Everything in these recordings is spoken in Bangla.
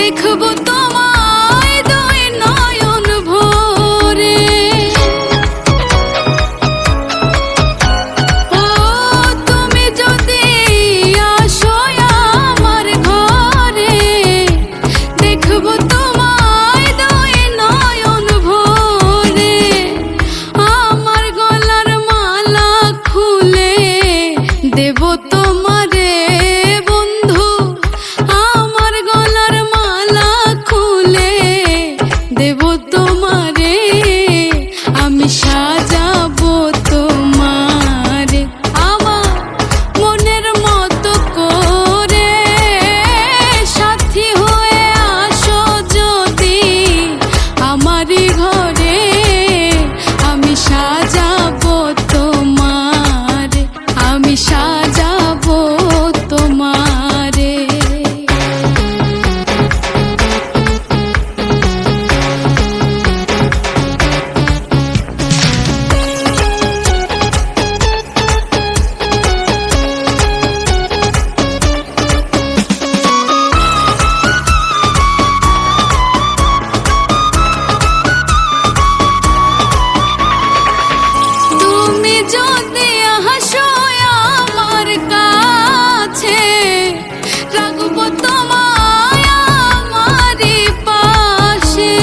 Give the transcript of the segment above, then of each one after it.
দেখবো তোমায় দুই নয়ন ভরে। ও তুমি যদি আসো আমার ঘরে, দেখবো তোমায় দুই নয়ন ভরে। আমার গলার মালা খুলে দেব তোমারে বন্ধু, আমার গলার মালা খুলে দেব তোমারে। আমি সাজাবো তোমারে আমার মনের মতো করে। সাথী হয়ে আসো যদি আমারই ঘরে, আমি সাজাবো তোমারে, আমি সাজাবো তোমারে। তুমি যদি হাসো আমার কাছে, রাখবো তোমায় আমারই পাশে।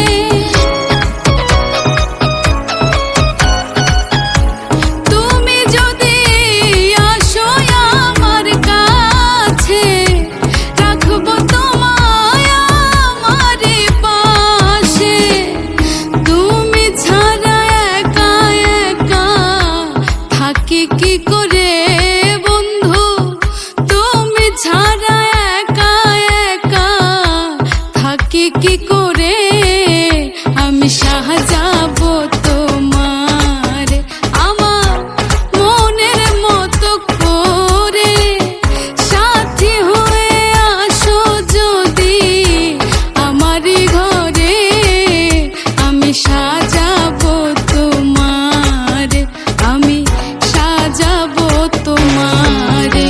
তুমি যদি আসো আমার কাছে, রাখবো তোমায় আমারই পাশে। তুমি ছাড়া একা একা থাকি কি করে বন্ধু, তুমি ছাড়া একা একা থাকি কি করে। আমি সাজাবো তোমারে আমার মনের মতো করে। সাথী হয়ে আসো যদি আমারই ঘরে, আমি সাজাবো তোমারে, আমি সাজাবো তোমারে।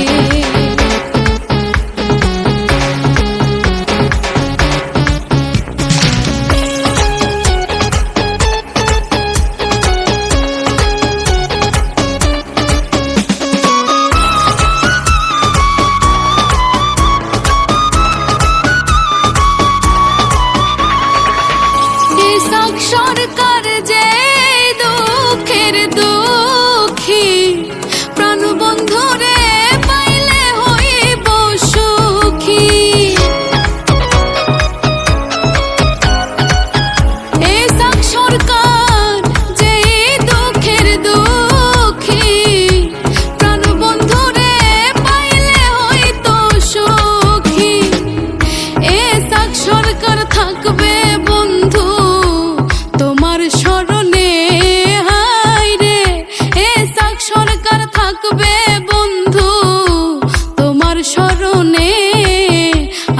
ইসাক সরকার যে দুঃখের দুঃখী, প্রাণবন্ধুরে পাইলে হইব সুখী। ইসাক সরকার যে দুঃখের দুঃখী, প্রাণবন্ধুরে পাইলে হইতো সুখী। ইসাক সরকার থাকবে বন্ধু তোমার স্মরণে, হায় রে। ইসাক সরকার থাকবে বন্ধু তোমার স্মরণে।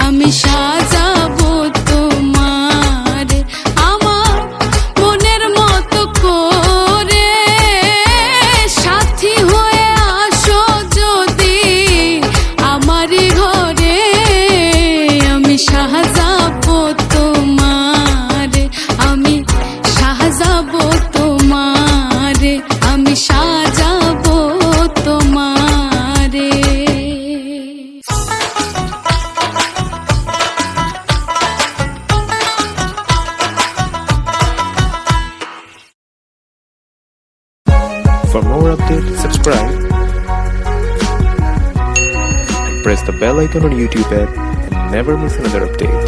আমি সাজাবো তোমারে আমার মনের মতো করে। সাথী হয়ে আসো যদি আমারই ঘরে, আমি সাজাবো তোমারে, আমি সাজাবো তোমারে, আমি সাজাবো তোমারে। For more updates, subscribe and press the bell icon on YouTube app and never miss another update.